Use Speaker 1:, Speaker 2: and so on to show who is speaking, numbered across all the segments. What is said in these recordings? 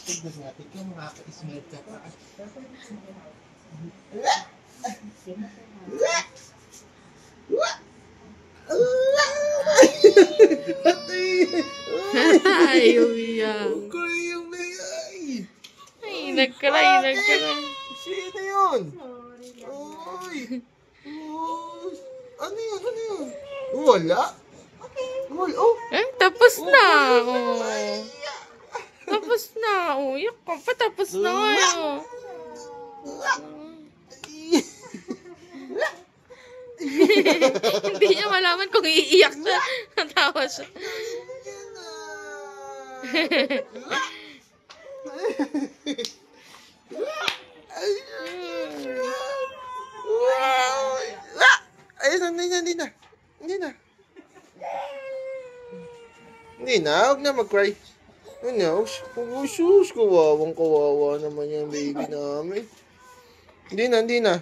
Speaker 1: Tignan natin kung makaka-smell ka pa.
Speaker 2: Ay, umiyak. Ay, nagkaray.
Speaker 1: Sino yun? Uy! Ano yun? Wala? Wala? Oh!
Speaker 2: Eh, tapos na. Oh. Tapos na. Oh, iyak ka pa. Tapos na ngayon. Hindi niya malaman kung iiyak na. Natawa siya.
Speaker 1: Ayun, hindi na, huwag na mag-cry. Ano, sus, kawawa naman yung baby namin. Hindi na.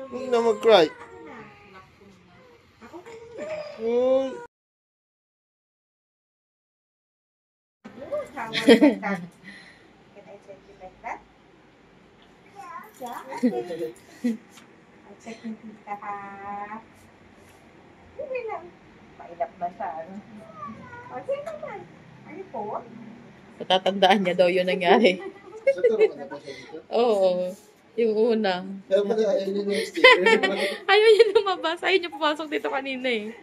Speaker 1: Huwag na mag-cry. Uy.
Speaker 3: Can I send you like that? Yeah, okay. I'll check yung tita ha. Hindi lang. Mailap ba siya? Okay naman. Ano po?
Speaker 2: Patatandaan niya daw yun nangyari. Oo. Yung una. Ayaw niya lumabas. Ayaw niya pumasok dito kanina eh.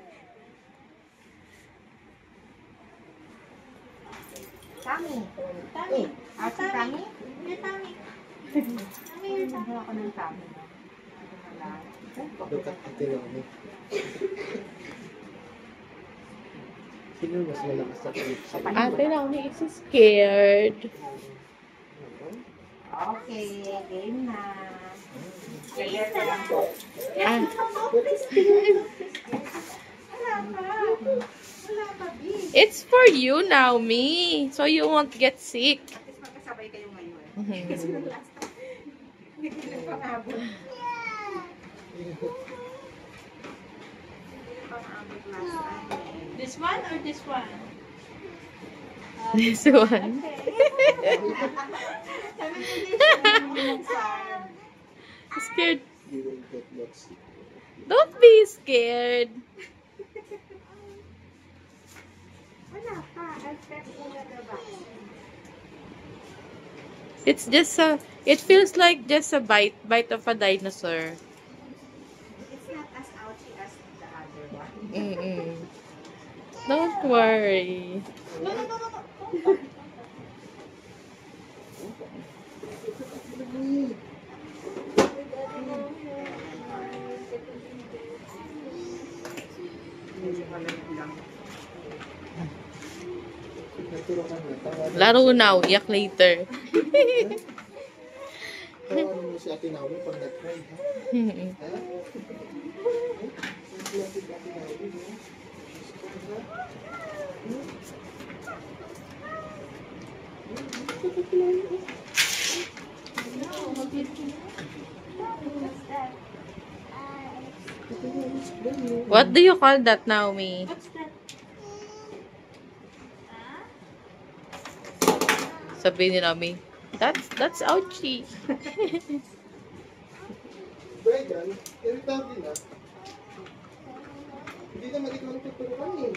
Speaker 3: Tami. Ah, si Tami? Yung Tami. Tami yung Tami. Ako ng Tami.
Speaker 1: Sino mas malakas sa
Speaker 2: Ate Naomi is scared.
Speaker 3: Okay, game na. Kaya ka lang po.
Speaker 2: Ah.
Speaker 3: Wala pa, B.
Speaker 2: It's for you, Naomi. So you won't get sick.
Speaker 3: At least magkasabay kayo ngayon. Kasi nung last time, hindi ko nagpangabot. Pangabot last time.
Speaker 4: This one or this one?
Speaker 2: This one.
Speaker 3: Sabi ko din
Speaker 2: Scared. Don't be scared.
Speaker 3: wala pa. I'll check muna the box.
Speaker 2: It's just it feels like just a bite of a dinosaur.
Speaker 3: It's not as ouchy as the other one.
Speaker 2: Don't worry. Laro now, iyak later.
Speaker 1: Tawanan mo si Ate Naomi pag nag-cry, ha?
Speaker 2: What do you call that, Naomi?
Speaker 4: What's that?
Speaker 2: Sabihin ni Naomi, that's ouchie.
Speaker 1: Brian, irritable na. Hindi naman ikaw ang tuturuan eh.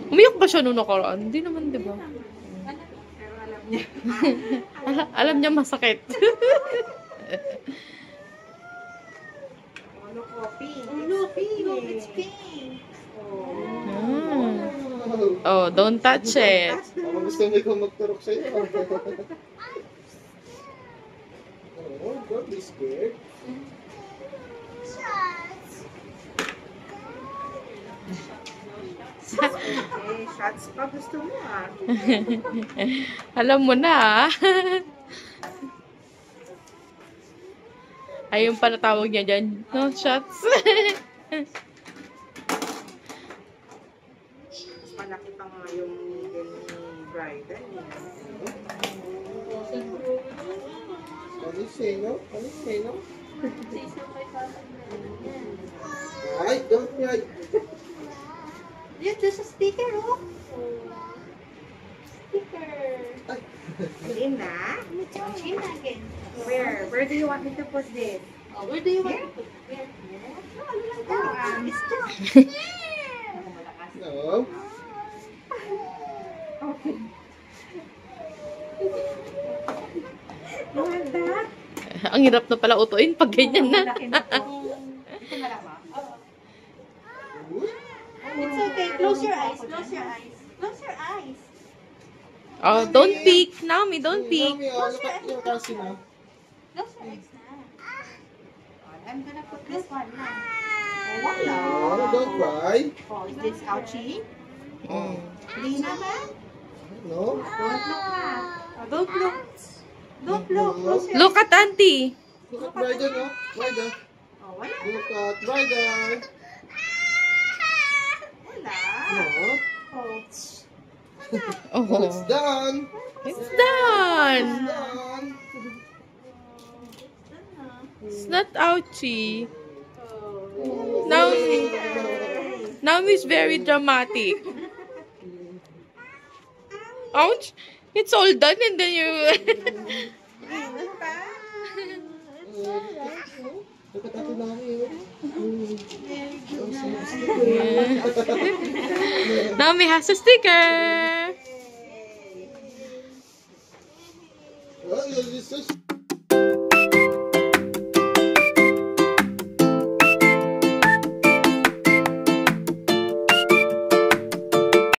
Speaker 2: Umiyak ba siya nung nakaraan? Hindi naman, di ba?
Speaker 3: Pero alam niya.
Speaker 2: Alam niya masakit.
Speaker 3: Oh, look, oh, pink.
Speaker 4: Oh, look, look, it's pink.
Speaker 2: Oh, don't touch it.
Speaker 1: Baka gusto mo ikaw magturok sa'yo. Oh, don't be scared.
Speaker 3: Eh, shots pa gusto mo ah.
Speaker 2: Alam mo na, ah. Ayun pa natawag niya dyan. No shots.
Speaker 3: Mas malaki pa nga yung needle ni Bryden.
Speaker 1: Ano? Ay, don't cry.
Speaker 4: Yun, there's a sticker, oh. Sticker.
Speaker 3: Alin na?
Speaker 4: Chin again.
Speaker 3: Where do you want me to put this?
Speaker 4: Oh, where do you want to put it?
Speaker 3: It's just...
Speaker 1: No.
Speaker 3: You want that?
Speaker 2: Ang hirap na pala utuin pag ganyan na.
Speaker 3: Laki na to. Ito malama.
Speaker 4: It's okay. Close your eyes. Close your eyes. Close your eyes.
Speaker 2: Oh, don't peek. Nami, don't peek.
Speaker 1: Mami, look at your cousin, ah.
Speaker 4: Close your eyes na.
Speaker 3: I'm gonna put this one now.
Speaker 1: No, don't cry.
Speaker 3: Oh, is this ouchie?
Speaker 2: Mm.
Speaker 3: Hindi naman.
Speaker 1: No?
Speaker 3: Don't look na. Oh, don't look. Don't look. Close your
Speaker 2: Look at auntie.
Speaker 1: Look at Bryden, oh. Bryden.
Speaker 3: Oh, wala.
Speaker 1: Look at Bryden.
Speaker 3: Wala.
Speaker 1: No.
Speaker 3: Oh.
Speaker 2: Oh,
Speaker 1: It's done.
Speaker 2: it's done.
Speaker 1: Done.
Speaker 2: It's not ouchy. Now is very dramatic. Ouch! It's all done and then you...
Speaker 1: Look at Ate Nami,
Speaker 2: Nami has a sticker.
Speaker 1: oh. Well, this is